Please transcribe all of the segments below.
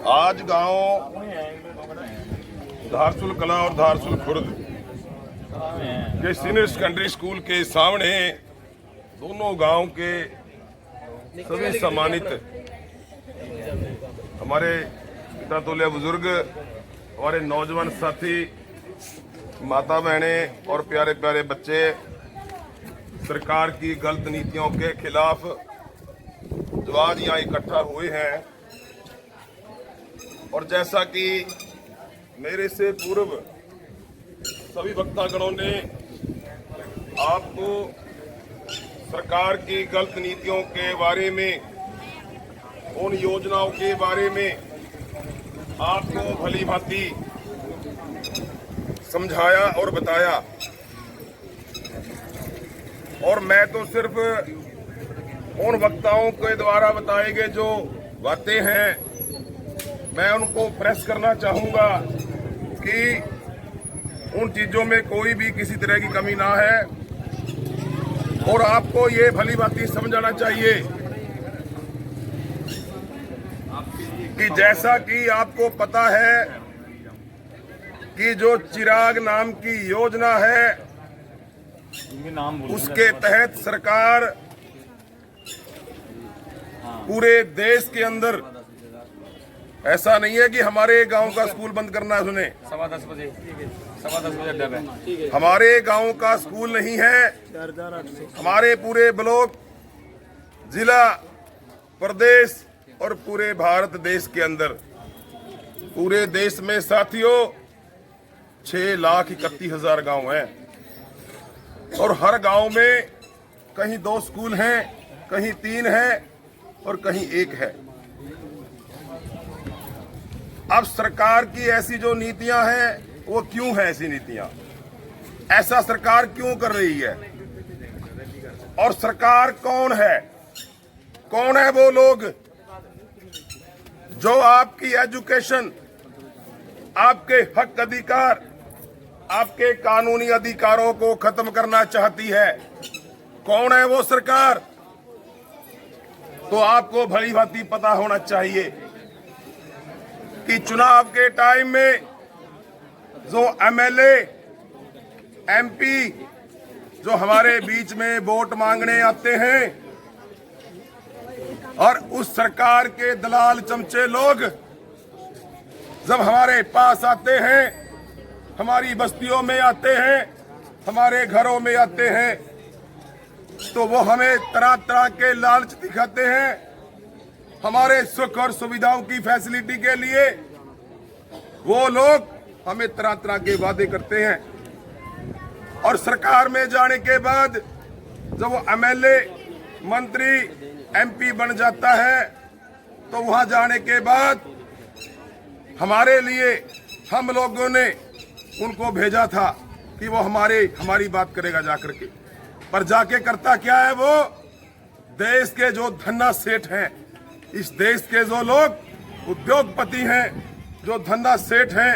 आज गांव धारसुल कला और धारसुल खुर्द के सीनियर सेकेंडरी स्कूल के सामने दोनों गांव के सभी सम्मानित हमारे पिता तुल्य बुजुर्ग, हमारे नौजवान साथी, माता बहनें और प्यारे प्यारे बच्चे सरकार की गलत नीतियों के खिलाफ जो आज यहाँ इकट्ठा हुए हैं। और जैसा कि मेरे से पूर्व सभी वक्तागणों ने आपको सरकार की गलत नीतियों के बारे में, उन योजनाओं के बारे में आपको भली भांति समझाया और बताया। और मैं तो सिर्फ उन वक्ताओं के द्वारा बताए गए जो बातें हैं, मैं उनको प्रेस करना चाहूंगा कि उन चीजों में कोई भी किसी तरह की कमी ना है। और आपको ये भली भांति समझाना चाहिए कि जैसा कि आपको पता है कि जो चिराग नाम की योजना है उसके तहत सरकार पूरे देश के अंदर, ऐसा नहीं है कि हमारे गांव का स्कूल बंद करना है, सुने, 10:15 बजे अड्डा है, हमारे गांव का स्कूल नहीं है, हमारे पूरे ब्लॉक, जिला, प्रदेश और पूरे भारत देश के अंदर, पूरे देश में साथियों 6,31,000 गांव हैं। और हर गांव में कहीं 2 स्कूल हैं, कहीं 3 हैं और कहीं 1 है। अब सरकार की ऐसी जो नीतियां हैं वो क्यों है ऐसी नीतियां, ऐसा सरकार क्यों कर रही है? और सरकार कौन है? कौन है वो लोग जो आपकी एजुकेशन, आपके हक अधिकार, आपके कानूनी अधिकारों को खत्म करना चाहती है? कौन है वो सरकार? तो आपको भली भांति पता होना चाहिए कि चुनाव के टाइम में जो एमएलए, एमपी जो हमारे बीच में वोट मांगने आते हैं और उस सरकार के दलाल चमचे लोग जब हमारे पास आते हैं, हमारी बस्तियों में आते हैं, हमारे घरों में आते हैं, तो वो हमें तरह तरह के लालच दिखाते हैं। हमारे सुख और सुविधाओं की फैसिलिटी के लिए वो लोग हमें तरह तरह के वादे करते हैं। और सरकार में जाने के बाद जब वो एमएलए, मंत्री, एमपी बन जाता है तो वहां जाने के बाद हमारे लिए हम लोगों ने उनको भेजा था कि वो हमारी बात करेगा जाकर के, पर जाके करता क्या है? वो देश के जो धन्ना सेठ हैं, इस देश के जो लोग उद्योगपति हैं, जो धंधा सेठ हैं,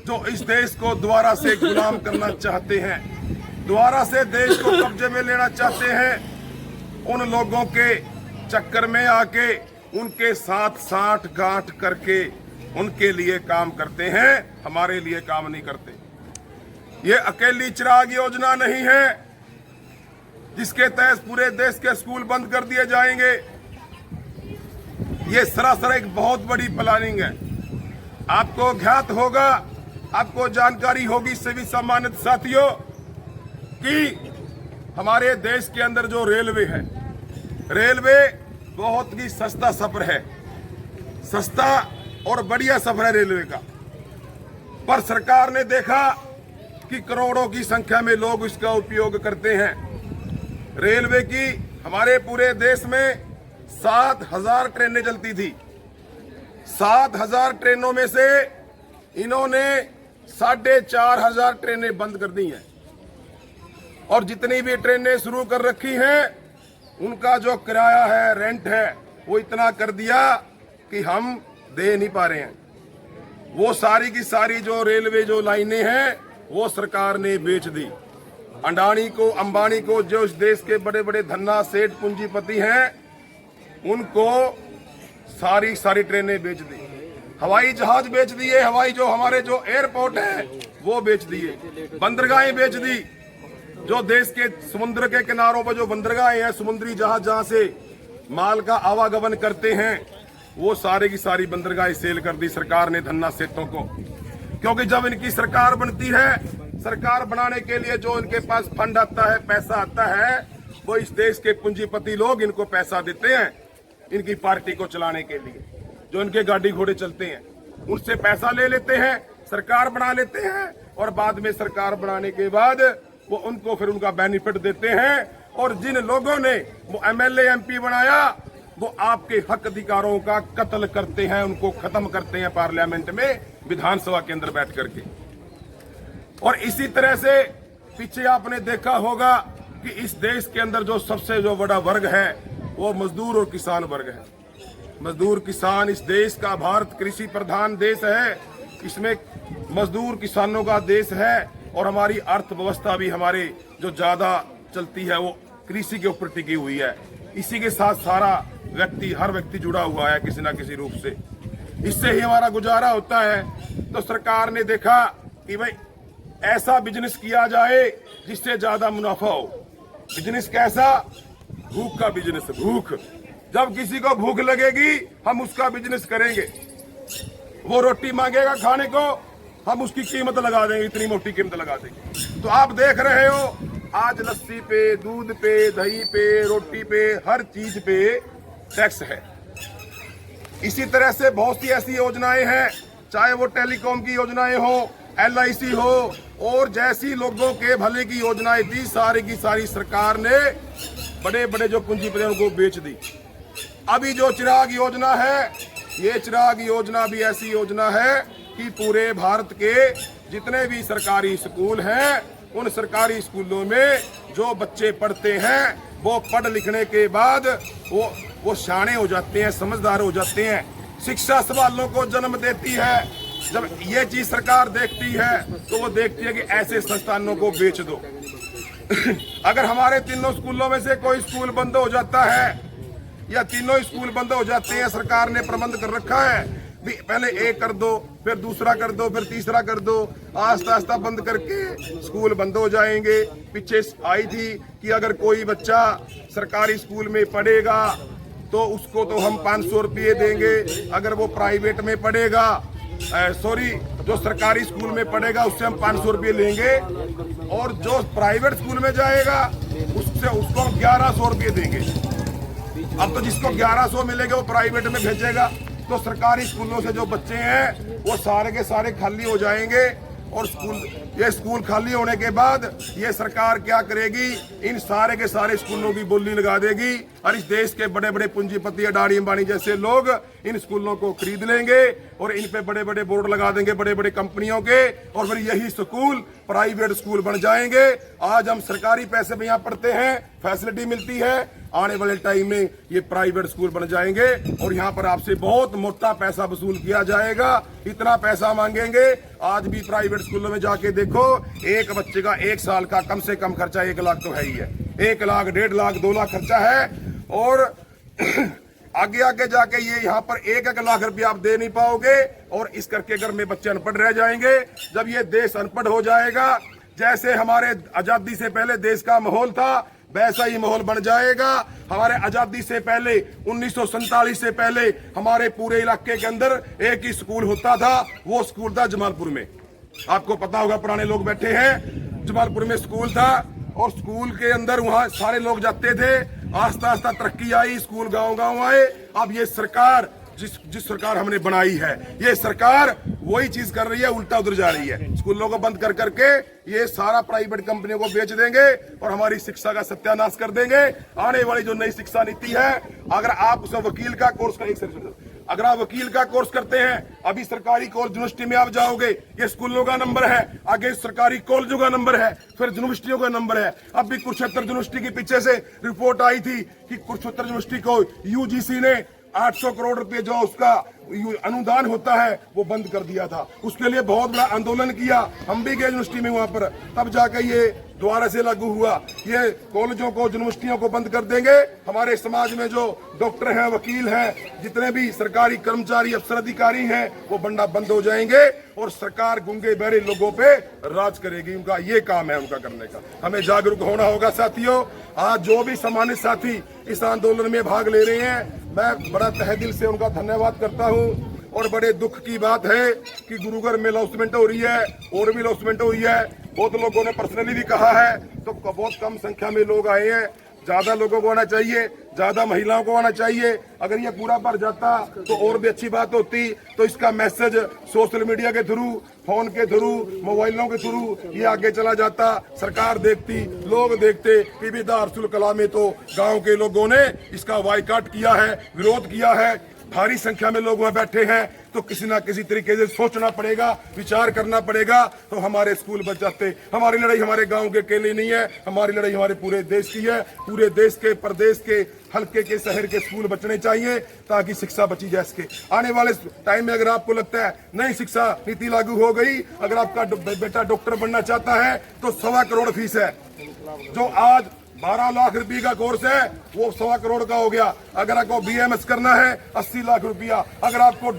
जो इस देश को दोबारा से गुलाम करना चाहते हैं, दोबारा से देश को कब्जे में लेना चाहते हैं, उन लोगों के चक्कर में आके उनके साथ साठ गांठ करके उनके लिए काम करते हैं, हमारे लिए काम नहीं करते। ये अकेली चिराग योजना नहीं है जिसके तहत पूरे देश के स्कूल बंद कर दिए जाएंगे। ये सरासर एक बहुत बड़ी प्लानिंग है। आपको ज्ञात होगा, आपको जानकारी होगी सभी सम्मानित साथियों कि हमारे देश के अंदर जो रेलवे है, रेलवे बहुत ही सस्ता सफर है, सस्ता और बढ़िया सफर है रेलवे का। पर सरकार ने देखा कि करोड़ों की संख्या में लोग इसका उपयोग करते हैं। रेलवे की हमारे पूरे देश में 7,000 ट्रेनें चलती थी। 7,000 ट्रेनों में से इन्होंने 4,500 ट्रेनें बंद कर दी हैं। और जितनी भी ट्रेनें शुरू कर रखी हैं उनका जो किराया है, रेंट है, वो इतना कर दिया कि हम दे नहीं पा रहे हैं। वो सारी की सारी जो रेलवे जो लाइनें हैं वो सरकार ने बेच दी। अडानी को, अंबानी को, जो इस देश के बड़े बड़े धन्ना सेठ पूंजीपति हैं, उनको सारी ट्रेनें बेच दी। हवाई जहाज बेच दिए, हवाई जो हमारे जो एयरपोर्ट है वो बेच दिए, बंदरगाहें बेच दी। जो देश के समुद्र के किनारों पर जो बंदरगाहें हैं, समुद्री जहाज जहां से माल का आवागमन करते हैं, वो सारे की सारी बंदरगाहें सेल कर दी सरकार ने धन्ना सेठों को। क्योंकि जब इनकी सरकार बनती है, सरकार बनाने के लिए जो इनके पास फंड आता है, पैसा आता है, वो इस देश के पूंजीपति लोग इनको पैसा देते हैं इनकी पार्टी को चलाने के लिए। जो इनके गाड़ी घोड़े चलते हैं उनसे पैसा ले लेते हैं, सरकार बना लेते हैं, और बाद में सरकार बनाने के बाद वो उनको फिर उनका बेनिफिट देते हैं। और जिन लोगों ने वो एमएलए एमपी बनाया, वो आपके हक अधिकारों का कत्ल करते हैं, उनको खत्म करते हैं पार्लियामेंट में, विधानसभा के अंदर बैठ करके। और इसी तरह से पीछे आपने देखा होगा कि इस देश के अंदर जो सबसे जो बड़ा वर्ग है वो मजदूर और किसान वर्ग है। मजदूर किसान, इस देश का, भारत कृषि प्रधान देश है, इसमें मजदूर किसानों का देश है। और हमारी अर्थव्यवस्था भी हमारे जो ज्यादा चलती है वो कृषि के ऊपर टिकी हुई है। इसी के साथ सारा व्यक्ति, हर व्यक्ति जुड़ा हुआ है किसी ना किसी रूप से, इससे ही हमारा गुजारा होता है। तो सरकार ने देखा कि भाई ऐसा बिजनेस किया जाए जिससे ज्यादा मुनाफा हो। बिजनेस कैसा? भूख का बिजनेस। भूख, जब किसी को भूख लगेगी हम उसका बिजनेस करेंगे। वो रोटी मांगेगा खाने को, हम उसकी कीमत लगा देंगे, इतनी मोटी कीमत लगा देंगे। तो आप देख रहे हो आज लस्सी पे, दूध पे, दही पे, रोटी पे, हर चीज पे टैक्स है। इसी तरह से बहुत सी ऐसी योजनाएं हैं, चाहे वो टेलीकॉम की योजनाएं हो, LIC हो, और जैसी लोगों के भले की योजनाएं थी, सारी की सारी सरकार ने बड़े बड़े जो पूंजीपतियों को बेच दी। अभी जो चिराग योजना है, ये चिराग योजना भी ऐसी योजना है कि पूरे भारत के जितने भी सरकारी स्कूल हैं, उन सरकारी स्कूलों में जो बच्चे पढ़ते हैं, वो पढ़ लिखने के बाद वो शाणे हो जाते हैं, समझदार हो जाते हैं, शिक्षा सवालों को जन्म देती है। जब ये चीज सरकार देखती है तो वो देखती है कि ऐसे संस्थानों को बेच दो। अगर हमारे तीनों स्कूलों में से कोई स्कूल बंद हो जाता है या तीनों स्कूल बंद हो जाते हैं, सरकार ने प्रबंध कर रखा है, पहले एक कर दो, फिर दूसरा कर दो, फिर तीसरा कर दो, आस्ता आस्ता बंद करके स्कूल बंद हो जाएंगे। पीछे आई थी कि अगर कोई बच्चा सरकारी स्कूल में पढ़ेगा तो उसको तो हम 500 रुपये देंगे, अगर वो प्राइवेट में पढ़ेगा, जो सरकारी स्कूल में पढ़ेगा उससे हम 500 रुपये लेंगे, और जो प्राइवेट स्कूल में जाएगा उसको हम 1100 रुपये देंगे। अब तो जिसको 1100 मिलेगा वो प्राइवेट में भेजेगा, तो सरकारी स्कूलों से जो बच्चे हैं वो सारे के सारे खाली हो जाएंगे। और ये स्कूल खाली होने के बाद ये सरकार क्या करेगी? इन सारे के सारे स्कूलों की बोली लगा देगी, और इस देश के बड़े बड़े पूंजीपति, अडानी अंबानी जैसे लोग इन स्कूलों को खरीद लेंगे और इन पे बड़े बड़े बोर्ड लगा देंगे बड़े बड़े कंपनियों के, और फिर यही स्कूल प्राइवेट स्कूल बन जाएंगे। आज हम सरकारी पैसे में यहाँ पढ़ते हैं, फैसिलिटी मिलती है, आने वाले टाइम में ये प्राइवेट स्कूल बन जाएंगे और यहाँ पर आपसे बहुत मोटा पैसा वसूल किया जाएगा। इतना पैसा मांगेंगे। आज भी प्राइवेट स्कूलों में जाके देखो, एक बच्चे का 1 साल का कम से कम खर्चा 1 लाख तो है ही है, 1 लाख, 1.5 लाख, 2 लाख खर्चा है। और आगे आगे जाके ये यहाँ पर 1-1 लाख रुपया आप दे नहीं पाओगे, और इस करके घर में बच्चे अनपढ़ रह जाएंगे। जब ये देश अनपढ़ हो जाएगा, जैसे हमारे आजादी से पहले देश का माहौल था, वैसा ही माहौल बन जाएगा। हमारे आजादी से पहले 1947 से पहले हमारे पूरे इलाके के अंदर एक ही स्कूल होता था, वो स्कूल था जमालपुर में। आपको पता होगा, पुराने लोग बैठे हैं, जमालपुर में स्कूल था, और स्कूल के अंदर वहां सारे लोग जाते थे। आस्ता आस्ता तरक्की आई, स्कूल गांव गांव आए। अब ये सरकार, जिस सरकार हमने बनाई है, ये सरकार वही चीज कर रही है, उल्टा उधर जा रही है। स्कूलों को बंद कर करके ये सारा प्राइवेट कंपनियों को बेच देंगे और हमारी शिक्षा का सत्यानाश कर देंगे। आने वाली जो नई शिक्षा नीति है, अगर आप उसमें वकील का कोर्स अगर आप वकील का कोर्स करते हैं, अभी सरकारी कॉलेज यूनिवर्सिटी में आप जाओगे, ये स्कूलों का नंबर है, आगे सरकारी कॉलेजों का नंबर है, फिर यूनिवर्सिटियों का नंबर है। अब भी कुरुक्षेत्र यूनिवर्सिटी के पीछे से रिपोर्ट आई थी कि कुरुक्षेत्र यूनिवर्सिटी को UGC ने 800 करोड़ रुपए जो उसका अनुदान होता है वो बंद कर दिया था। उसके लिए बहुत बड़ा आंदोलन किया, हम भी गए यूनिवर्सिटी में वहां पर, तब जाकर ये दोबारा से लागू हुआ। ये कॉलेजों को, यूनिवर्सिटियों को बंद कर देंगे। हमारे समाज में जो डॉक्टर हैं, वकील हैं, जितने भी सरकारी कर्मचारी, अफसर, अधिकारी हैं, वो बनना बंद हो जाएंगे और सरकार गूंगे बहरे लोगों पे राज करेगी। उनका ये काम है, उनका करने का। हमें जागरूक होना होगा साथियों। आज जो भी सम्मानित साथी इस आंदोलन में भाग ले रहे हैं, मैं बड़ा तहे दिल से उनका धन्यवाद करता हूँ। और बड़े दुख की बात है कि गुरुघर में लॉन्चमेंट हो रही है और भी लॉन्चमेंट हो रही है। बहुत लोगों ने पर्सनली भी कहा है, तो बहुत कम संख्या में लोग आए हैं। ज्यादा लोगों को आना चाहिए, ज्यादा महिलाओं को आना चाहिए। अगर ये पूरा भर जाता तो और भी अच्छी बात होती। तो इसका मैसेज सोशल मीडिया के थ्रू, फोन के थ्रू, मोबाइलों के थ्रू ये आगे चला जाता, सरकार देखती, लोग देखते। पीबी दारुल कलाम में तो गांव के लोगों ने इसका बायकॉट किया है, विरोध किया है। भारी संख्या में लोग वहां बैठे हैं, तो किसी ना किसी तरीके से सोचना पड़ेगा, विचार करना पड़ेगा, तो हमारे स्कूल बच जाते। हमारी लड़ाई हमारे गांव के अकेले नहीं है, हमारी लड़ाई हमारे पूरे देश की है। पूरे देश के, प्रदेश के, हल्के के, शहर के स्कूल बचने चाहिए ताकि शिक्षा बची जा सके। आने वाले टाइम में अगर आपको लगता है नई शिक्षा नीति लागू हो गई, अगर आपका बेटा डॉक्टर बनना चाहता है तो 1.25 करोड़ फीस है। जो आज 12 लाख रुपए का कोर्स है वो 1.25 करोड़ का हो गया। अगर आपको BMS करना है 80 लाख रुपया। अगर आपको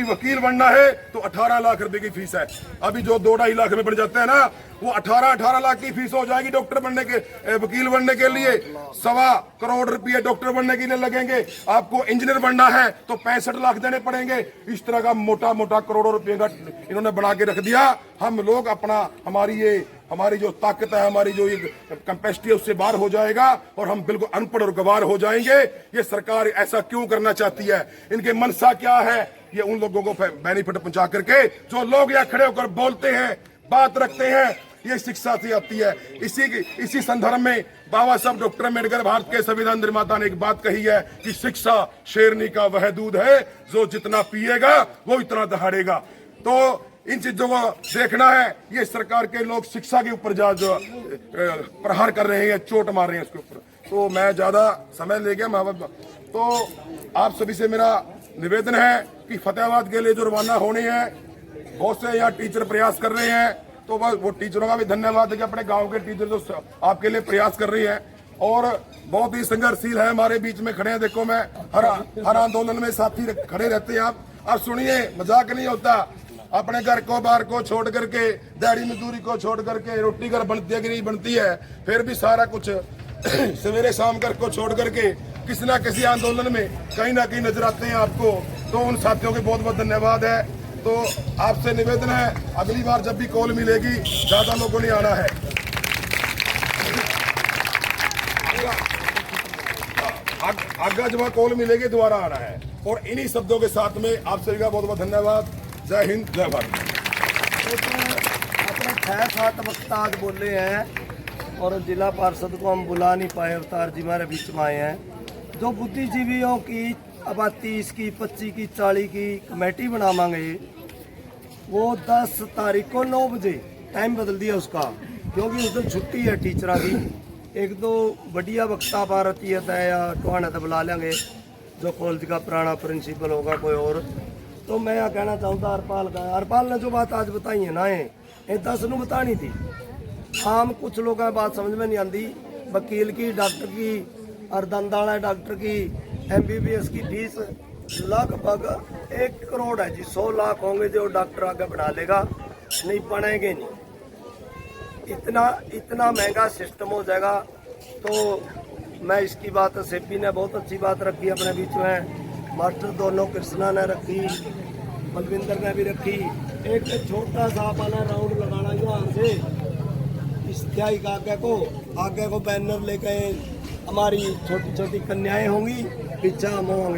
वकील बनना है तो 18 लाख रुपए की फीस है। अभी जो 2-2.5 लाख में बढ़ जाते हैं ना, वो 18 लाख की फीस हो जाएगी डॉक्टर बनने के, वकील बनने के लिए। 1.25 करोड़ रुपये डॉक्टर बनने के लिए लगेंगे। आपको इंजीनियर बनना है तो 65 लाख देने पड़ेंगे। इस तरह का मोटा मोटा करोड़ों रुपए का इन्होंने बना के रख दिया। हम लोग हमारी जो ताकत है, हमारी जो कैपेसिटी है, उससे बाहर हो जाएगा और हम बिल्कुल अनपढ़ और गवार हो जाएंगे। ये सरकार ऐसा क्यों करना चाहती है? इनके मनसा क्या है? ये उन लोगों को बेनिफिट पहुंचा करके, जो लोग यहाँ खड़े होकर बोलते हैं, बात रखते हैं, ये शिक्षा से आती है। इसी संदर्भ में बाबा साहब डॉक्टर अम्बेडकर, भारत के संविधान निर्माता ने एक बात कही है कि शिक्षा शेरनी का वह दूध है जो जितना पिएगा वो इतना दहाड़ेगा। तो इन चीजों को देखना है। ये सरकार के लोग शिक्षा के ऊपर जो प्रहार कर रहे हैं, चोट मार रहे हैं इसके ऊपर। तो मैं ज्यादा समय ले गया तो आप सभी से मेरा निवेदन है कि फतेहाबाद के लिए जो रवाना होने हैं, बहुत से यहाँ टीचर प्रयास कर रहे हैं, तो वो टीचरों का भी धन्यवाद है कि अपने गाँव के टीचर जो आपके लिए प्रयास कर रही है और बहुत ही संघर्षशील है, हमारे बीच में खड़े हैं। देखो, मैं हर आंदोलन में साथी खड़े रहते हैं। आप सुनिए, मजाक नहीं होता। अपने घर को, बार को छोड़ करके, दिहाड़ी मजदूरी को छोड़ करके, रोटी घर बनती है कि नहीं बनती है, फिर भी सारा कुछ सवेरे शाम घर को छोड़ करके किसी ना किसी आंदोलन में कहीं ना कहीं नजर आते हैं आपको। तो उन साथियों के बहुत बहुत धन्यवाद है। तो आपसे निवेदन है, अगली बार जब भी कॉल मिलेगी, ज्यादा लोगों ने आना है। आगे जब कॉल मिलेगी दोबारा आना है। और इन्हीं शब्दों के साथ में आप सभी का बहुत बहुत धन्यवाद। जय हिंद, जय भारत। अपने 6-7 वक्ता आज बोले हैं और जिला पार्षद को हम बुला नहीं पाए, अवतार जी हमारे बीच में आए हैं। जो बुद्धिजीवियों की अब 30 की, 25 की, 40 की कमेटी बनावांगे, वो 10 तारीख को 9 बजे टाइम बदल दिया उसका, क्योंकि उस दिन छुट्टी है टीचर की। 1-2 बढ़िया वक्ता भारतीयत है या टोहाना तो बुला लेंगे, जो कॉलेज का पुराना प्रिंसिपल होगा कोई और। तो मैं यह कहना चाहूँगा हरपाल ने जो बात आज बताई है ना, ये 10 ਨੂੰ बतानी थी। आम कुछ लोगों की बात समझ में नहीं आती। वकील की, डॉक्टर की और दंदाला डॉक्टर की, MBBS की फीस लगभग 1 करोड़ है जी। 100 लाख होंगे जो डॉक्टर आगे बढ़ा लेगा, नहीं पढ़ेंगे नहीं। इतना महंगा सिस्टम हो जाएगा। तो मैं इसकी बात, सेपी ने बहुत अच्छी बात रखी अपने बीच में, मास्टर दोनों कृष्णा ने रखी, बलविंदर ने भी रखी। एक छोटा सा अपना राउंड लगाना यहाँ से इस्तिहाई का आगे को बैनर लेके, हमारी छोटी छोटी कन्याएं होंगी, पीछे हम होंगे।